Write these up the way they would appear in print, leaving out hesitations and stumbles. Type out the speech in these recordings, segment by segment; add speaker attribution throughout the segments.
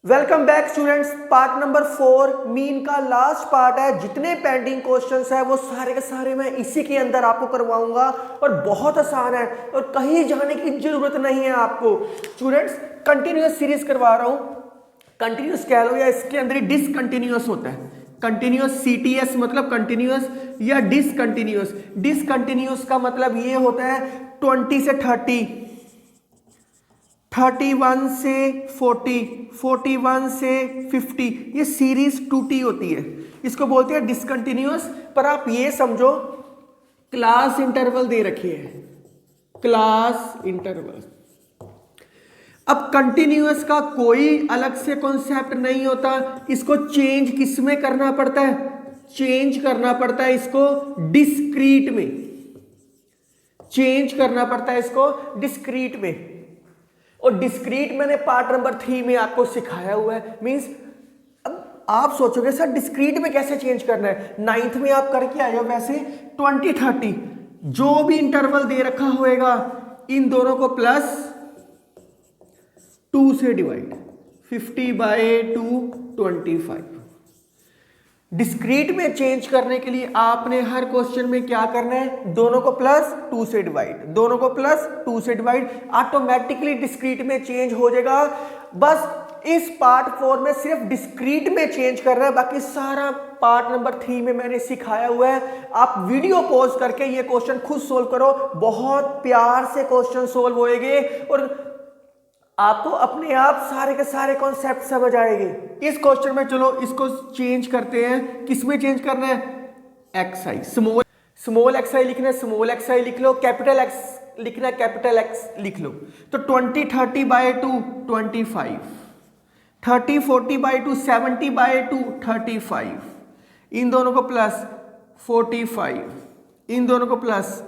Speaker 1: Welcome back students. Part number 4 mean का last part है। जितने पेंडिंग क्वेश्चंस है वो सारे के सारे मैं इसी के अंदर आपको करवाऊंगा और बहुत आसान है और कहीं जाने की जरूरत नहीं है आपको। स्टूडेंट्स कंटिन्यूअस सीरीज करवा रहा हूं, कंटिन्यूअस कह लो या इसके अंदर ही डिसकंटिन्यूअस होता है। कंटिन्यूअस CTS मतलब कंटिन्यूअस या डिसकंटिन्यूअस। डिसकंटिन्यूअस का मतलब ये होता है 20 से 30, 31 से 40, 41 से 50, ये सीरीज टूटी होती है, इसको बोलते हैं डिसकंटिन्यूअस। पर आप ये समझो क्लास इंटरवल दे रखी है, क्लास इंटरवल। अब कंटिन्यूअस का कोई अलग से कॉन्सेप्ट नहीं होता, इसको चेंज किस में करना पड़ता है? चेंज करना पड़ता है इसको डिस्क्रीट में, चेंज करना पड़ता है इसको डिस्क्रीट में। और डिस्क्रीट मैंने पार्ट नंबर 3 में आपको सिखाया हुआ है। मींस अब आप सोचोगे सर डिस्क्रीट में कैसे चेंज करना है? 9th में आप करके आए हो वैसे 20, 30 जो भी इंटरवल दे रखा होएगा इन दोनों को प्लस 2 से डिवाइड, 50/2 25। डिस्क्रीट में चेंज करने के लिए आपने हर क्वेश्चन में क्या करना है? दोनों को प्लस 2 से डिवाइड, दोनों को प्लस 2 से डिवाइड, ऑटोमेटिकली डिस्क्रीट में चेंज हो जाएगा। बस इस पार्ट 4 में सिर्फ डिस्क्रीट में चेंज कर रहा है, बाकी सारा पार्ट नंबर 3 में मैंने सिखाया हुआ है। आप वीडियो पॉज करके ये क्वेश्चन खुद सोल्व करो, बहुत प्यार से क्वेश्चन सोल्व होएंगे और आपको अपने आप सारे के सारे कॉन्सेप्ट समझ आएंगे। इस क्वेश्चन में चलो इसको चेंज करते हैं। किसमें चेंज करना है? XI, स्मॉल XI लिखना है, स्मॉल XI लिख लो। कैपिटल X लिखना है, कैपिटल X लिख लो। तो 20, 30/2 25, 30, 40/2 70/2 35, इन दोनों को प्लस 45, इन दोनों को प्लस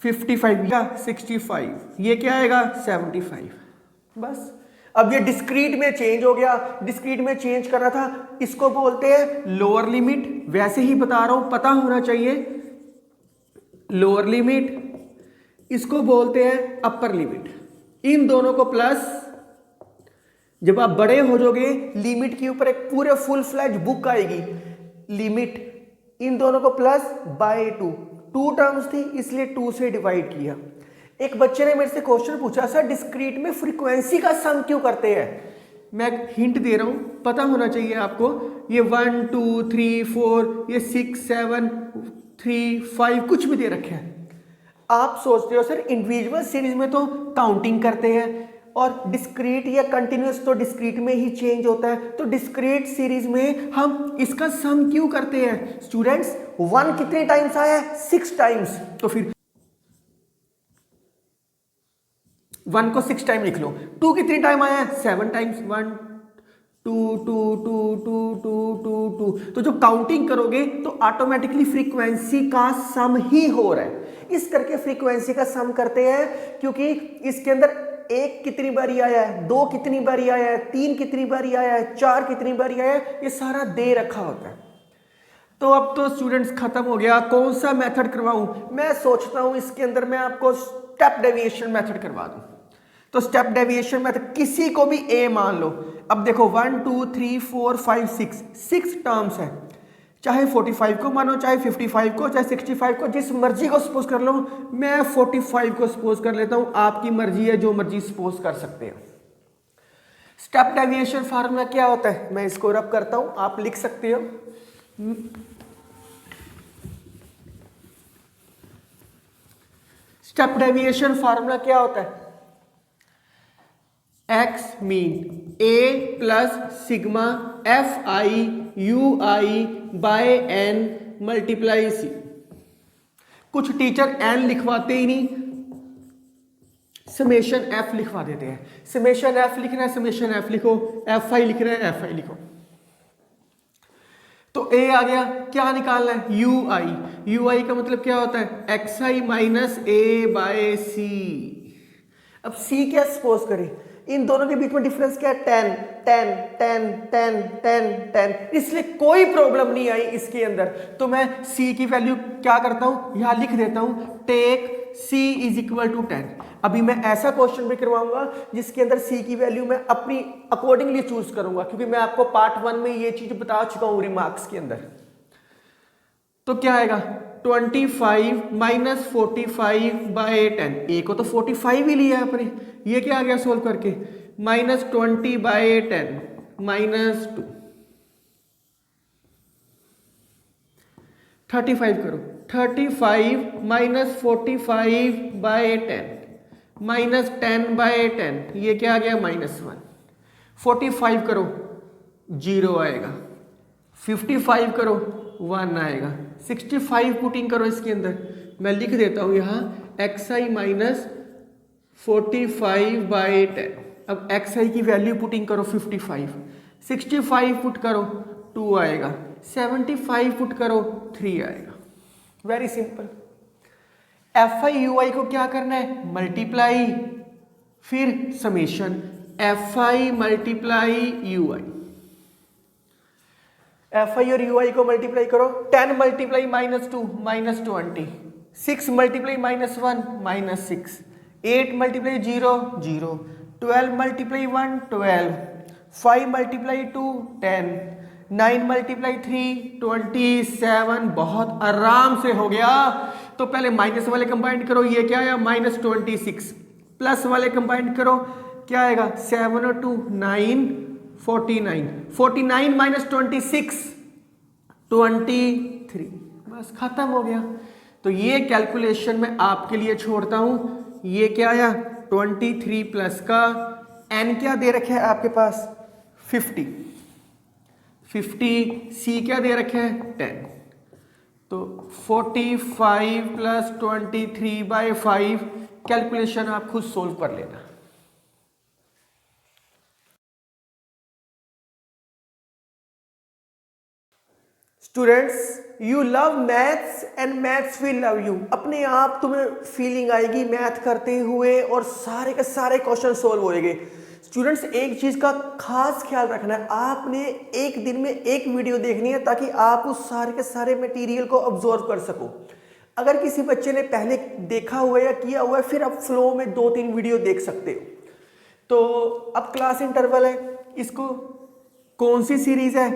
Speaker 1: 55 या 65, ये क्या आएगा? 75। बस अब ये डिस्क्रीट में चेंज हो गया। डिस्क्रीट में चेंज करना था, इसको बोलते हैं लोअर लिमिट। वैसे ही बता रहा हूं, पता होना चाहिए। लोअर लिमिट, इसको बोलते हैं अपर लिमिट। इन दोनों को प्लस, जब आप बड़े हो जाओगे लिमिट के ऊपर एक पूरे फुल फ्लैज बुक आएगी लिमिट। इन दोनों को प्लस बाय 2 टर्म्स थी इसलिए 2 से डिवाइड किया। एक बच्चे ने मेरे से क्वेश्चन पूछा, सर डिस्क्रीट में फ्रीक्वेंसी का सम क्यों करते हैं? मैं हिंट दे रहा हूं, पता होना चाहिए आपको। ये 1 2 3 4, ये 6 7 3 5 कुछ भी दे रखे हैं। आप सोचते हो सर इंडिविजुअल सीरीज में तो काउंटिंग करते हैं और डिस्क्रीट या कंटिन्यूअस तो डिस्क्रीट में ही चेंज होता है, तो डिस्क्रीट सीरीज में हम इसका सम क्यों करते हैं? स्टूडेंट्स 1 कितने टाइम्स आया है? 6 टाइम्स। तो फिर 1 को 6 टाइम लिख लो। 2 कितने टाइम आया है? 7 टाइम्स। 1 2 2 2 2 2 2 2। तो जो काउंटिंग करोगे तो ऑटोमेटिकली फ्रीक्वेंसी का सम ही हो रहा है। इस करके फ्रीक्वेंसी का सम करते हैं क्योंकि इसके अंदर 1 कितनी बारी आया है, 2 कितनी बारी आया है, 3 कितनी बारी आया है, 4 कितनी बारी आया है, ये सारा दे रखा होता है। तो अब तो स्टूडेंट्स खत्म हो गया। कौन सा मेथड करवाऊं? मैं सोचता हूं इसके अंदर मैं आपको स्टेप डेविएशन मेथड करवा दूं। तो स्टेप डेविएशन मेथड, किसी को भी ए मान लो। अब देखो 1 2 3 4 5 6 टर्म्स है, चाहे 45 को मानो, चाहे 55 को, चाहे 65 को, जिस मर्जी को सपोज कर लो। मैं 45 को सपोज कर लेता हूं, आपकी मर्जी है, जो मर्जी सपोज कर सकते हैं। स्टेप डेविएशन फार्मूला क्या होता है? मैं इसको रब करता हूं, आप लिख सकते हो। स्टेप डेविएशन फार्मूला क्या होता है? X mean A plus sigma FI UI by N multiply C। कुछ टीचर N लिखवाते ही नहीं, समेशन F लिखवा देते हैं। समेशन F लिखना है, समेशन F लिखो। FI लिखना है, FI लिखो। तो A आ गया, क्या निकालना है? UI का मतलब क्या होता है? XI minus A by C। अब C क्या सपोज करें? इन दोनों के बीच में डिफरेंस क्या है? 10 10 10 10 10 10, इसलिए कोई प्रॉब्लम नहीं आई इसके अंदर। तो मैं C की वैल्यू क्या करता हूं? यहां लिख देता हूं, take c is equal to 10। अभी मैं ऐसा क्वेश्चन भी करवाऊंगा जिसके अंदर c की वैल्यू मैं अपनी अकॉर्डिंगली चूज करूंगा, क्योंकि मैं आपको पार्ट 1 में ये चीज बता चुका हूं रिमार्क्स के अंदर। तो क्या आएगा 25 माइनस 45 बाय 10, ए को तो 45 ही लिया है अपने, ये क्या आ गया सोल्व करके माइनस 20 बाय 10 माइनस 2, 35 करो, 35 माइनस 45 बाय 10 माइनस 10 बाय 10, ये क्या आ गया -1, 45 करो 0 आएगा, 55 करो 1 आएगा, 65 पुटिंग करो इसके अंदर, मैं लिख देता हूं यहां xi माइनस 45 बाय 10। अब xi की वैल्यू पुटिंग करो 55, 65 पुट करो 2 आएगा, 75 पुट करो 3 आएगा। Very simple. fi ui को क्या करना है मल्टीप्लाई, फिर summation fi multiply ui, fi और ui को मल्टीप्लाई करो, 10 multiply -2 -20, 6 multiply -1 -6, 8 multiply 0 0, 12 multiply 1 12, 5 multiply 2 10, 9 multiply 3 27। बहुत आराम से हो गया। तो पहले माइनस वाले कंबाइंड करो, ये क्या आया -26, प्लस वाले कंबाइंड करो क्या आएगा 7 और 2 9, 49, 49 माइनस 26 23, बस खत्म हो गया। तो ये कैलकुलेशन मैं आपके लिए छोड़ता हूं। ये क्या आया 23 प्लस का n क्या दे रखे है आपके पास 50, c क्या दे रखे है 10, तो 45 प्लस 23 बाय 5, कैलकुलेशन आप खुद सोल्व कर लेना। Students you love maths and maths will love you. अपने आप तुम्हें फीलिंग आएगी मैथ करते हुए और सारे के सारे क्वेश्चन सोल्व होएंगे। स्टूडेंट्स एक चीज का खास ख्याल रखना है, आपने एक दिन में एक वीडियो देखनी है ताकि आप उस सारे के सारे मटेरियल को ऑब्जर्व कर सको। अगर किसी बच्चे ने पहले देखा हुआ है या किया हुआ है फिर आप फ्लो में 2-3 वीडियो देख सकते हो। तो अब क्लास इंटरवल है, इसको कौन सी सीरीज है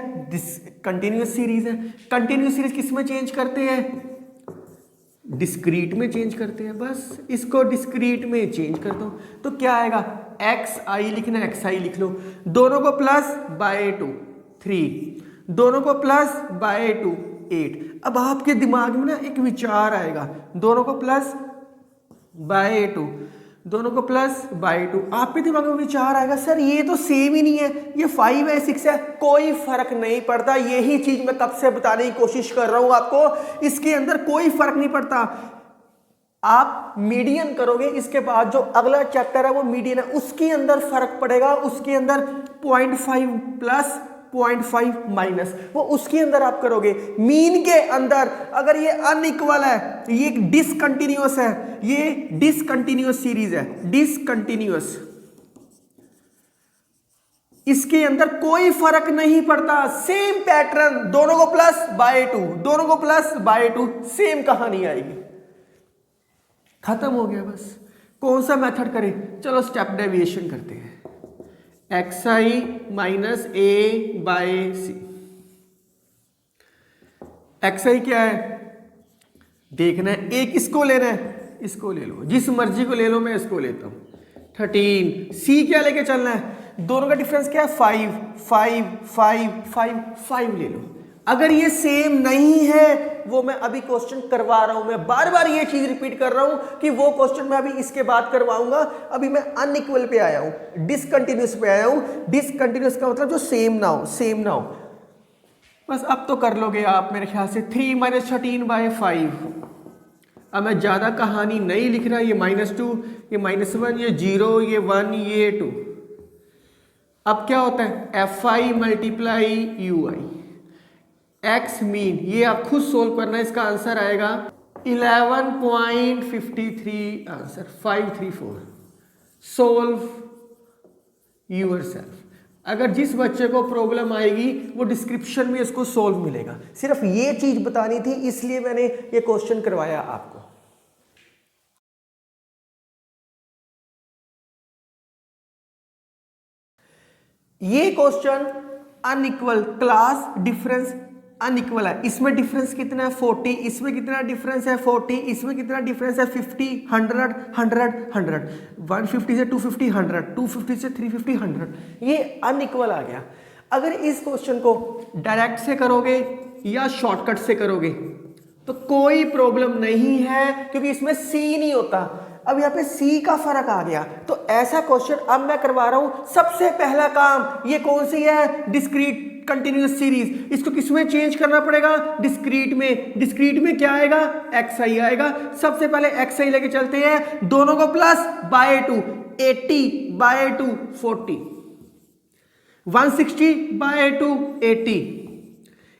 Speaker 1: कंटिन्यूअस सीरीज है। कंटिन्यूअस सीरीज किस में चेंज करते हैं डिस्क्रीट में चेंज करते हैं, बस इसको डिस्क्रीट में चेंज कर दो। तो क्या आएगा एक्स आई लिखना है एक्स आई लिख लो, दोनों को प्लस बाय 2 3, दोनों को प्लस बाय 2 8। अब आपके दिमाग में ना एक विचार आएगा, दोनों को प्लस बाय 2, दोनों को प्लस बाय 2। आपके दिमाग में विचार आएगा सर ये तो सेम ही नहीं है, ये 5 है 6 है, कोई फर्क नहीं पड़ता। यही चीज मैं कब से बताने की कोशिश कर रहा हूं आपको, इसके अंदर कोई फर्क नहीं पड़ता। आप मीडियन करोगे, इसके बाद जो अगला चैप्टर है वो मीडियन है, उसके अंदर फर्क पड़ेगा। उसके अंदर 0.5 प्लस 0.5 माइनस, वो उसके अंदर आप करोगे। मीन के अंदर अगर ये अनइक्वल है, ये डिसकंटिन्यूअस है, ये डिसकंटिन्यूअस सीरीज है, डिसकंटिन्यूअस, इसके अंदर कोई फर्क नहीं पड़ता। सेम पैटर्न, दोनों को प्लस बाय 2, दोनों को प्लस बाय 2, सेम कहानी आएगी। खत्म हो गया बस। कौन सा मेथड करें, चलो स्टेप डेविएशन करते हैं। एक्स आई माइनस ए बाय सी। एक्स आई क्या है देखना है, एक इसको लेना है, इसको ले लो, जिस मर्जी को ले लो, मैं इसको लेता हूं 13। सी क्या लेके चलना है, दोनों का डिफरेंस क्या है 5 5 5 5 5 ले लो। अगर ये सेम नहीं है, वो मैं अभी क्वेश्चन करवा रहा हूं, मैं बार बार ये चीज रिपीट कर रहा हूं कि वो क्वेश्चन मैं अभी इसके बाद करवाऊंगा। अभी मैं अनइक्वल पे आया हूं, डिसकंटिन्यूअस पे आया हूं। डिसकंटिन्यूअस का मतलब जो सेम ना हो, सेम ना हो। बस अब तो कर लोगे आप मेरे ख्याल से 3 - 13 बाय 5। अब मैं ज्यादा कहानी नहीं लिख रहा, ये -2, ये -1, ये 0, ये 1, ये 2। अब क्या होता है F I multiply you I, x mean, ये आप खुद सोल्व करना है। इसका आंसर आएगा 11.53, आंसर 534। Solve yourself. अगर जिस बच्चे को प्रॉब्लम आएगी वो डिस्क्रिप्शन में इसको सोल्व मिलेगा। सिर्फ ये चीज बतानी थी, इसलिए मैंने ये क्वेश्चन करवाया आपको। ये question unequal, class difference unequal है। इसमें डिफरेंस कितना है 40, इसमें कितना डिफरेंस है 40, इसमें कितना डिफरेंस है 50, 100, 100, 100, 150 से 250, 100, 250 से 350, 100, ये अनइक्वल आ गया। अगर इस क्वेश्चन को डायरेक्ट से करोगे या शॉर्टकट से करोगे तो कोई प्रॉब्लम नहीं है, क्योंकि इसमें सी नहीं होता। अब यहाँ पे सी का फर्क आ गया। तो ऐसा क्वेश्चन अब मैं करवा रहा हूं। सबसे पहला काम ये कौन सी है, डिस्क्रीट कंटिन्यूअस सीरीज, इसको किसमें चेंज करना पड़ेगा, डिस्क्रीट में। डिस्क्रीट में क्या आएगा, एक्स आई आएगा। सबसे पहले एक्स आई लेके चलते हैं, दोनों को प्लस बाय 2, 80/2 40, 160/2 80,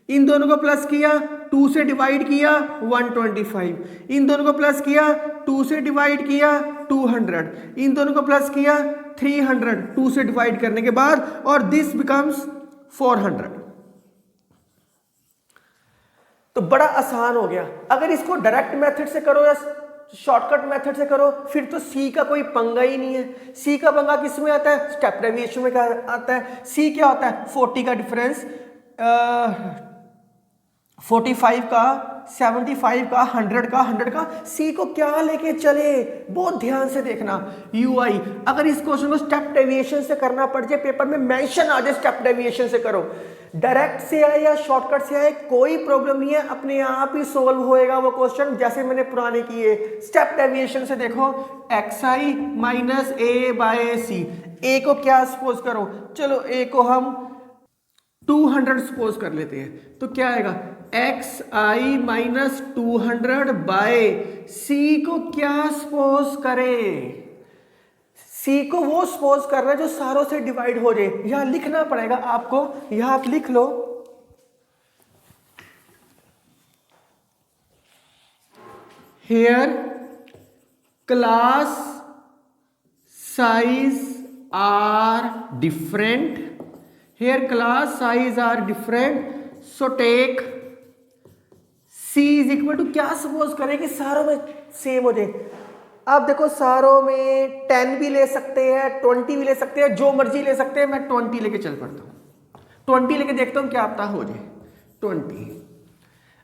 Speaker 1: इन दोनों को प्लस किया, 2 से डिवाइड किया 125, इन दोनों को प्लस किया 2 से डिवाइड किया 200, इन दोनों को प्लस किया 300 2 से डिवाइड करने के बाद, और दिस बिकम्स 400। तो बड़ा आसान हो गया। अगर इसको डायरेक्ट मेथड से करो या शॉर्टकट मेथड से करो फिर तो सी का कोई पंगा ही नहीं है। सी का पंगा किस में आता है, स्टेप डेविएशन में क्या आता है। सी क्या होता है, 40 का डिफरेंस, 45 का, 75 का, 100 का, 100 का। सी को क्या लेके चले, बहुत ध्यान से देखना। यूआई, अगर इस क्वेश्चन को स्टेप डेविएशन से करना पड़ जाए, पेपर में मेंशन आ जाए स्टेप डेविएशन से करो, डायरेक्ट से आए या शॉर्टकट से आए कोई प्रॉब्लम नहीं है, अपने आप ही सोल्व होएगा वो क्वेश्चन, जैसे मैंने पुराने किए। स्टेप डेविएशन से देखो, एक्स आई माइनस ए बाय सी। ए को क्या सपोज करो, चलो ए को हम 200 सपोज कर लेते हैं, तो क्या आएगा, एक्स आई माइनस 200 बाय सी को क्या सपोज करे, सी को वो सपोज करना है जो सारों से डिवाइड हो जाए। यहां लिखना पड़ेगा आपको, यहां आप लिख लो, here class size are different, here class size are different, so take C is equal to, क्या सपोज करें कि सारों में सेम हो जाए। अब देखो सारों में 10 भी ले सकते हैं, 20 भी ले सकते हैं, जो मर्जी ले सकते हैं। मैं 20 लेके चल पड़ता हूं, 20 लेके देखता हूं क्या पता हो जाए 20।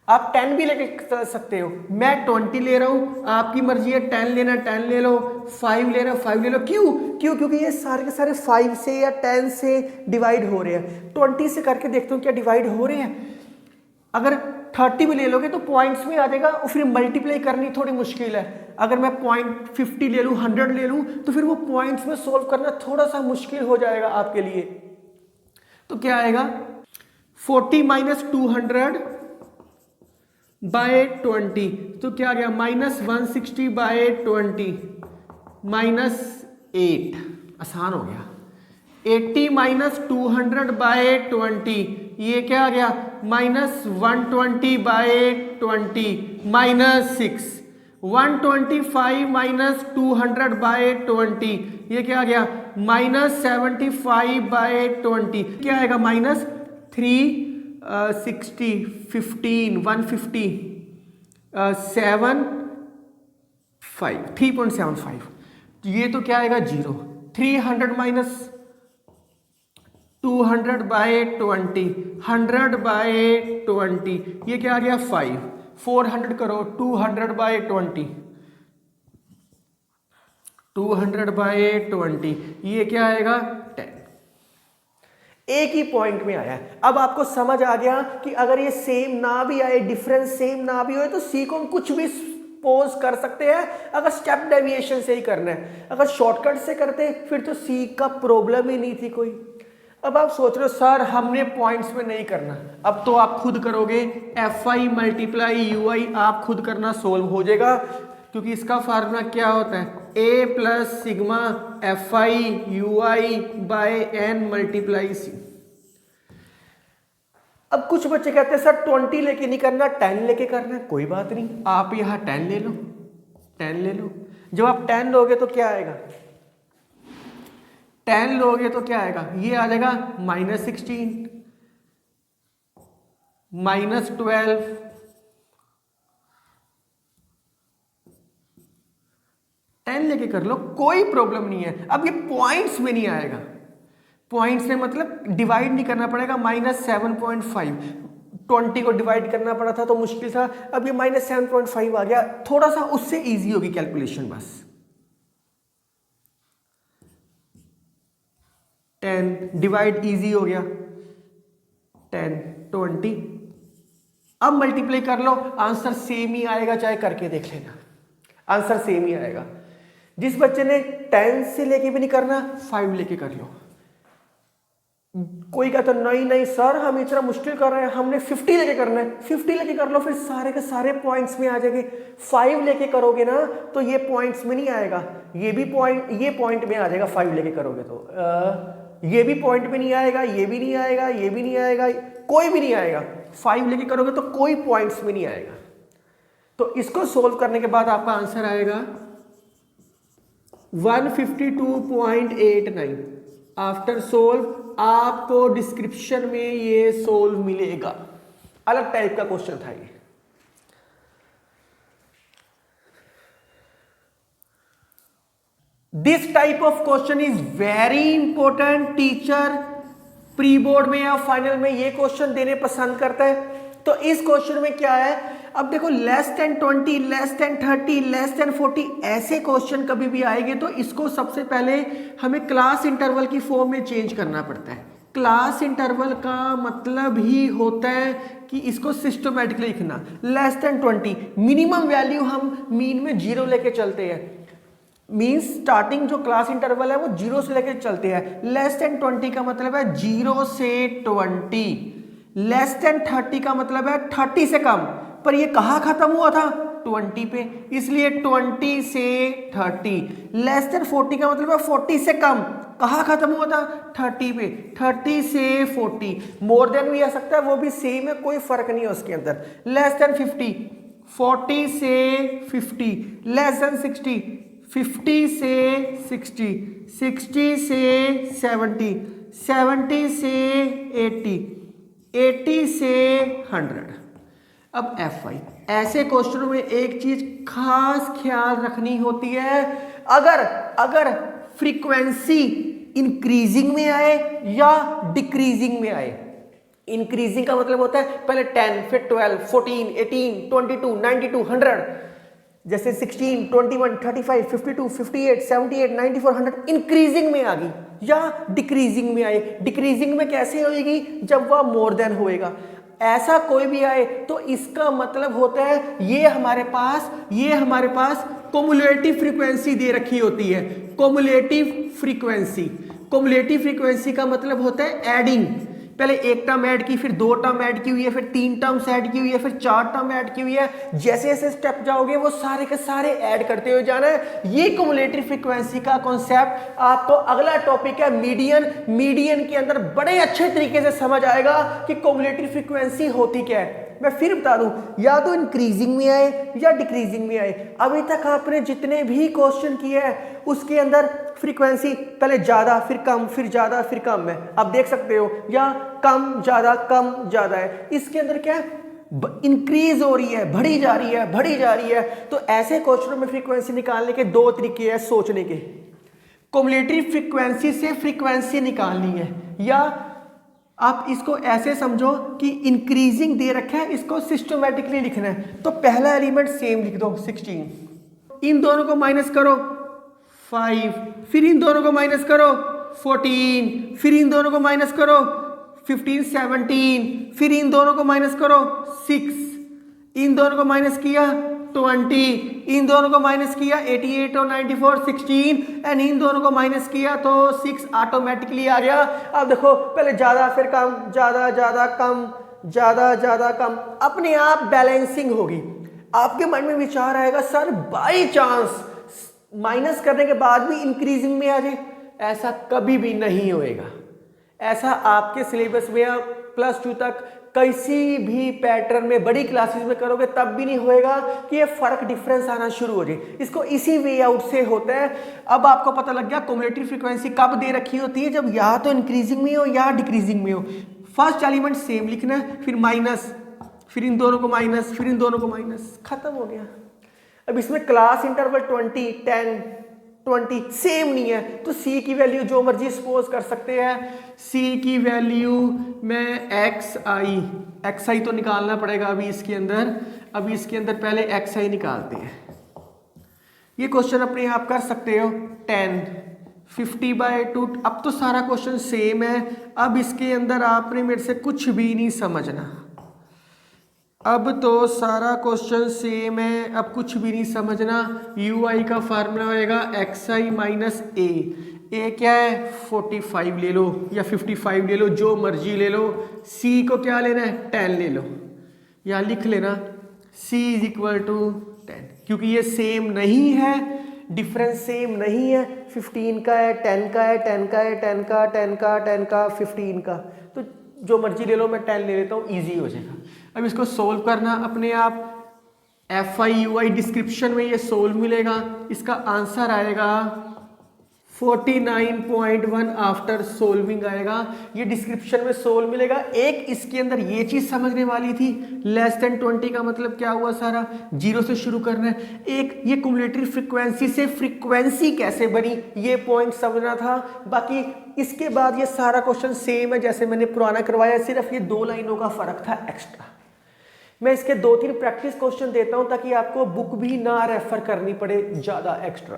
Speaker 1: आप 10 भी लेके चल सकते हो, मैं 20 ले रहा हूं, आपकी मर्जी है 10 लेना 10 ले लो, 5 ले रहा 5 ले लो। क्यों क्यों, क्योंकि ये सारे के सारे 5 से या 10 से डिवाइड हो रहे हैं। 20 से करके देखता हूं क्या डिवाइड हो रहे हैं। अगर 30 भी ले लोगे तो पॉइंट्स में आ जाएगा, और फिर मल्टीप्लाई करनी थोड़ी मुश्किल है। अगर मैं 0.50 ले लूँ, 100 ले लूँ, तो फिर वो पॉइंट्स में सोल्व करना थोड़ा सा मुश्किल हो जाएगा आपके लिए। तो क्या आएगा, 40 माइनस 200 बाय 20, तो क्या आ गया, माइनस 160 बाय 20 माइनस 8, आसान हो गया। 80 माइनस 200 बाय 20, ये क्या आ गया, minus 120 by 20 minus 6, 125 minus 200 by 20, ये क्या आ गया, माइनस 75 बाय 20, क्या आएगा, माइनस 360 15 150 7 5 3.75, ये तो क्या आएगा 0। 300 माइनस 200 बाय 20, 100 बाय 20, ये क्या आ गया 5, 400 करो, 200 बाय 20, 200 बाय 20, ये क्या आएगा 10। एक ही पॉइंट में आया है। अब आपको समझ आ गया कि अगर ये सेम ना भी आए, डिफरेंस सेम ना भी हो, तो सी को हम कुछ भी पोज कर सकते हैं, अगर स्टेप डेविएशन से ही करना है। अगर शॉर्टकट से करते फिर तो सी का प्रॉब्लम ही नहीं थी कोई। अब आप सोच रहे हो सर हमने पॉइंट्स में नहीं करना, अब तो आप खुद करोगे, एफ आई मल्टीप्लाई यू आई आप खुद करना, सोल्व हो जाएगा। क्योंकि इसका फार्मूला क्या होता है, A plus sigma F I U I by N multiply C. अब कुछ बच्चे कहते हैं सर 20 लेके नहीं करना, 10 लेके करना है। कोई बात नहीं, आप यहां 10 ले लो, 10 ले लो। जब आप 10 लोगे तो क्या आएगा, 10 लोगे तो क्या आएगा, ये आ जाएगा माइनस 16 माइनस 12 10 लेके कर लो, कोई प्रॉब्लम नहीं है। अब ये पॉइंट्स में नहीं आएगा, पॉइंट्स में मतलब डिवाइड नहीं करना पड़ेगा, -7.5, 20 को डिवाइड करना पड़ा था तो मुश्किल था, अब ये -7.5 आ गया, थोड़ा सा उससे इजी होगी कैलकुलेशन बस। 10 डिवाइड इजी हो गया, 10 20, अब मल्टीप्लाई कर लो, आंसर सेम ही आएगा, चाहे करके देख लेना, आंसर सेम ही आएगा। जिस बच्चे ने 10 से लेके भी नहीं करना, 5 लेके कर लो। कोई कहता नहीं नहीं सर हम इतना मुश्किल कर रहे हैं, हमने 50 लेके करना है, 50 लेके कर लो, फिर सारे के सारे पॉइंट्स में आ जाएंगे। 5 लेके करोगे ना तो ये पॉइंट्स में नहीं आएगा, ये भी पॉइंट, ये पॉइंट में आ जाएगा। 5 लेके करोगे तो ये भी पॉइंट में नहीं आएगा, ये भी नहीं आएगा, ये भी नहीं आएगा, कोई भी नहीं आएगा। 5 लेके करोगे तो कोई पॉइंट्स में नहीं आएगा। तो इसको सोल्व करने के बाद आपका आंसर आएगा 152.89। आफ्टर सोल्व आपको डिस्क्रिप्शन में ये सोल्व मिलेगा, अलग टाइप का क्वेश्चन था ये। This type of question is very important. Teacher pre board में या फाइनल में ये क्वेश्चन देने पसंद करता है। तो इस क्वेश्चन में क्या है, अब देखो <20, <30, <40 ऐसे क्वेश्चन कभी भी आएंगे तो इसको सबसे पहले हमें क्लास इंटरवल की फॉर्म में चेंज करना पड़ता है। क्लास इंटरवल का मतलब ही होता है कि इसको सिस्टमैटिकली लिखना। <20 मिनिमम वैल्यू हम मीन में 0 लेके चलते हैं, मीन्स स्टार्टिंग जो क्लास इंटरवल है वो 0 से लेके चलते हैं। <20 का मतलब है 0 से 20, <30 का मतलब है 30 से कम, पर ये कहाँ खत्म हुआ था, 20 पे, इसलिए 20 से 30। <40 का मतलब है 40 से कम, कहाँ खत्म हुआ था, 30 पे, 30 से 40। मोर देन भी आ सकता है, वो भी सेम है, कोई फर्क नहीं है उसके अंदर। <50, 40 से 50, <60, 50 से 60, 60 से 70, 70 से 80, 80 से 100। अब FI, ऐसे क्वेश्चनों में एक चीज खास ख्याल रखनी होती है, अगर फ्रीक्वेंसी इंक्रीजिंग में आए या डिक्रीजिंग में आए। इंक्रीजिंग का मतलब होता है पहले 10, फिर 12, 14, 18, 22, 92, 100, जैसे 16, 21, 35, 52, 58, 78, 94, 100 इंक्रीजिंग में आ गई, या डिक्रीजिंग में आए। डिक्रीजिंग में कैसे होएगी, जब वह मोर देन होएगा। ऐसा कोई भी आए तो इसका मतलब होता है ये हमारे पास क्युमुलेटिव फ्रीक्वेंसी दे रखी होती है। क्युमुलेटिव फ्रीक्वेंसी का मतलब होता है एडिंग। पहले एक टर्म ऐड की, फिर 2 टर्म ऐड की हुई है, फिर 3 टर्म्स ऐड की हुई है, फिर 4 टर्म ऐड की हुई है। जैसे जैसे स्टेप जाओगे वो सारे के सारे ऐड करते हुए जाना है। ये क्युमुलेटिव फ्रीक्वेंसी का कॉन्सेप्ट आपको अगला टॉपिक है मीडियन के अंदर बड़े अच्छे तरीके से समझ आएगा कि क्युमुलेटिव फ्रीक्वेंसी होती क्या है। मैं फिर बता दूं, या तो इंक्रीजिंग में आए या डिक्रीजिंग में आए। अभी तक आपने जितने भी क्वेश्चन किए हैं उसके अंदर फ्रीक्वेंसी पहले ज्यादा, फिर कम, फिर ज्यादा, फिर कम है। आप देख सकते हो, या कम ज्यादा है। इसके अंदर क्या है, इंक्रीज हो रही है, बढ़ी जा रही है। तो ऐसे क्वेश्चनों में फ्रीक्वेंसी निकालने के 2 तरीके हैं सोचने के। क्युमुलेटिव फ्रीक्वेंसी से फ्रीक्वेंसी निकालनी है, या आप इसको ऐसे समझो कि इंक्रीजिंग दे रखा है, इसको सिस्टमैटिकली लिखना है। तो पहला एलिमेंट सेम लिख दो 16, इन दोनों को माइनस करो 5, फिर इन दोनों को माइनस करो 14, फिर इन दोनों को माइनस करो 15, 17, फिर इन दोनों को माइनस करो 6, इन दोनों को माइनस किया 20, इन दोनों को माइनस किया 88 और 94, 16, एंड इन दोनों को माइनस किया तो 6 ऑटोमेटिकली आ गया। अब देखो पहले ज्यादा, फिर कम, ज्यादा कम, ज्यादा कम, अपने आप बैलेंसिंग होगी। आपके मन में विचार आएगा सर बाई चांस माइनस करने के बाद भी इंक्रीजिंग में आ जाए, ऐसा कभी भी नहीं होएगा। ऐसा आपके सिलेबस में या +2 तक किसी भी पैटर्न में बड़ी क्लासेस में करोगे तब भी नहीं होएगा कि ये फर्क डिफरेंस आना शुरू हो जाए। इसको इसी वे आउट से होता है। अब आपको पता लग गया क्युमुलेटिव फ्रीक्वेंसी कब दे रखी होती है, जब या तो इंक्रीजिंग में हो या डिक्रीजिंग में हो। फर्स्ट एलिमेंट सेम लिखना है, फिर माइनस, फिर इन दोनों को माइनस, फिर इन दोनों को माइनस, खत्म हो गया। अब इसमें क्लास इंटरवल 20, 10, 20 सेम नहीं है, तो c की वैल्यू जो मर्जी सपोज कर सकते हैं। c की वैल्यू में xi तो निकालना पड़ेगा अभी इसके अंदर पहले xi निकालते हैं। ये क्वेश्चन अपने आप कर सकते हो 10 50/2। अब तो सारा क्वेश्चन सेम है। अब इसके अंदर आपने मेरे से कुछ भी नहीं समझना, अब तो सारा क्वेश्चन सेम है, अब कुछ भी नहीं समझना। ui का फार्मूला होएगा xi माइनस ए क्या है 45 ले लो या 55 ले लो, जो मर्जी ले लो। c को क्या लेना है 10 ले लो, या लिख लेना c इज इक्वल टू 10, क्योंकि ये सेम नहीं है, डिफरेंस सेम नहीं है। 15 का है, 10 का है, 10 का है, 10 का, 10 का, 10 का, 15 का, तो जो मर्जी ले लो, मैं 10 ले लेता हूँ, इजी हो जाएगा। अब इसको सोल्व करना अपने आप, FI डिस्क्रिप्शन में ये सोल्व मिलेगा। इसका आंसर आएगा 49.1 आफ्टर सोल्विंग आएगा, ये डिस्क्रिप्शन में सोल्व मिलेगा। एक इसके अंदर ये चीज समझने वाली थी, लेस देन 20 का मतलब क्या हुआ, सारा जीरो से शुरू करना है। एक ये क्युमुलेटिव फ्रीक्वेंसी से फ्रीक्वेंसी कैसे बनी, ये पॉइंट समझना था। बाकी इसके बाद ये सारा क्वेश्चन सेम है जैसे मैंने पुराना करवाया, सिर्फ ये 2 लाइनों का फर्क था एक्स्ट्रा। मैं इसके 2-3 प्रैक्टिस क्वेश्चन देता हूं ताकि आपको बुक भी ना रेफर करनी पड़े ज्यादा एक्स्ट्रा।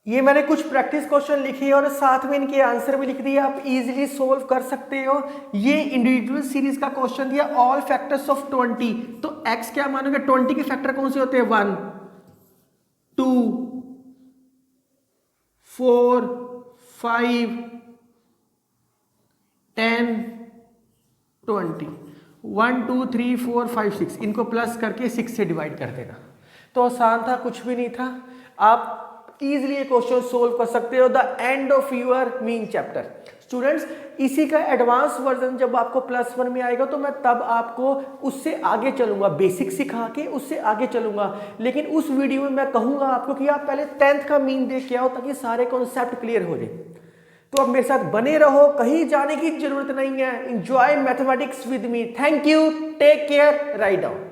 Speaker 1: ये मैंने कुछ प्रैक्टिस क्वेश्चन लिखे और साथ में इनके आंसर भी लिख दिए, आप इजीली सोल्व कर सकते हो। ये इंडिविजुअल सीरीज का क्वेश्चन दिया, ऑल फैक्टर्स ऑफ 20, तो x क्या मानोगे, 20 के फैक्टर कौन से होते हैं, 1 2 4 5 10 20 1 2 3 4 5 6, इनको प्लस करके 6 से डिवाइड कर देना। तो आसान था, कुछ भी नहीं था। आप इजीली ये क्वेश्चन सोल्व कर सकते हो। The end of your mean chapter. Students, इसी का एडवांस वर्जन जब आपको +1 में आएगा तो मैं तब आपको उससे आगे चलूंगा, बेसिक सिखा के उससे आगे चलूंगा। लेकिन उस वीडियो में मैं कहूंगा आपको कि आप पहले 10th का मीन देख के आओ ताकि सारे कॉन्सेप्ट क्लियर हो जाए। तो अब मेरे साथ बने रहो, कहीं जाने की जरूरत नहीं है। Enjoy mathematics with me. Thank you, take care, write down.